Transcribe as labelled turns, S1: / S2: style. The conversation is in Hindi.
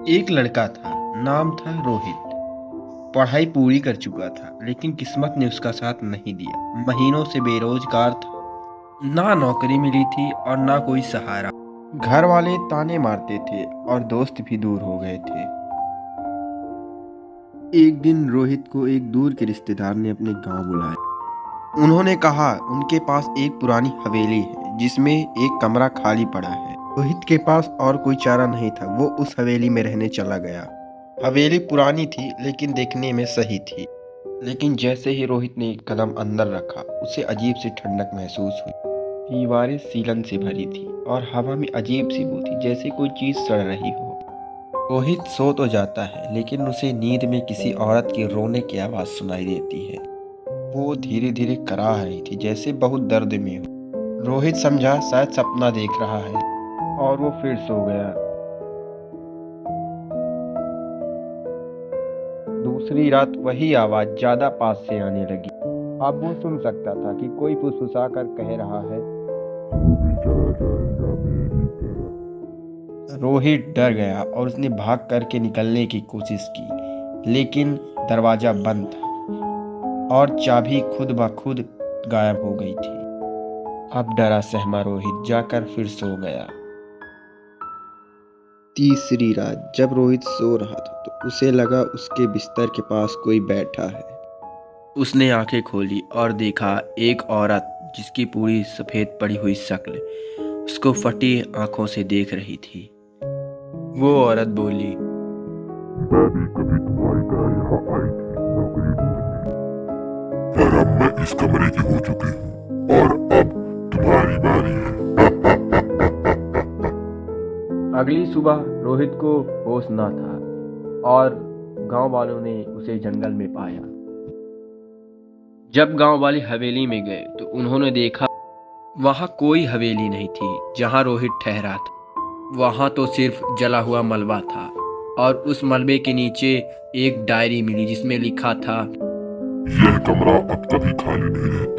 S1: एक लड़का था, नाम था रोहित। पढ़ाई पूरी कर चुका था, लेकिन किस्मत ने उसका साथ नहीं दिया। महीनों से बेरोजगार था, ना नौकरी मिली थी और ना कोई सहारा। घर वाले ताने मारते थे और दोस्त भी दूर हो गए थे। एक दिन रोहित को एक दूर के रिश्तेदार ने अपने गांव बुलाया। उन्होंने कहा उनके पास एक पुरानी हवेली है जिसमें एक कमरा खाली पड़ा है। रोहित के पास और कोई चारा नहीं था, वो उस हवेली में रहने चला गया। हवेली पुरानी थी लेकिन देखने में सही थी। लेकिन जैसे ही रोहित ने एक कदम अंदर रखा, उसे अजीब सी ठंडक महसूस हुई। दीवारें सीलन से भरी थी और हवा में अजीब सी बू थी, जैसे कोई चीज सड़ रही हो। रोहित सो तो जाता है, लेकिन उसे नींद में किसी औरत के रोने की आवाज सुनाई देती है। वो धीरे धीरे कराह रही थी, जैसे बहुत दर्द में हो। रोहित समझा शायद सपना देख रहा है और वो फिर सो गया। दूसरी रात वही आवाज ज्यादा पास से आने लगी। अब वो सुन सकता था कि कोई फुसफुसा कर कह रहा है, "तू भी चला जाएगा मेरी तरह।" रोहित डर गया और उसने भाग करके निकलने की कोशिश की, लेकिन दरवाजा बंद था और चाबी खुद ब खुद गायब हो गई थी। अब डरा सहमा रोहित जाकर फिर सो गया। तीसरी रात जब रोहित सो रहा था तो उसे लगा उसके बिस्तर के पास कोई बैठा है। उसने आंखें खोली और देखा एक औरत जिसकी पूरी सफेद पड़ी हुई शक्ल उसको फटी आंखों से देख रही थी। वो औरत बोली,
S2: मैं भी कभी तुम्हारी तरह यहाँ आई थी नौकरी ढूंढने, पर अब मैं इस कमरे की हो चुकी हूँ और अब तुम्हारी बारी है।
S1: अगली सुबह रोहित को होश न था और गांव वालों ने उसे जंगल में पाया। जब गांव वाले हवेली में गए तो उन्होंने देखा वहां कोई हवेली नहीं थी जहां रोहित ठहरा था। वहां तो सिर्फ जला हुआ मलबा था और उस मलबे के नीचे एक डायरी मिली जिसमें लिखा था,
S2: यह कमरा अब कभी खाली नहीं रहता।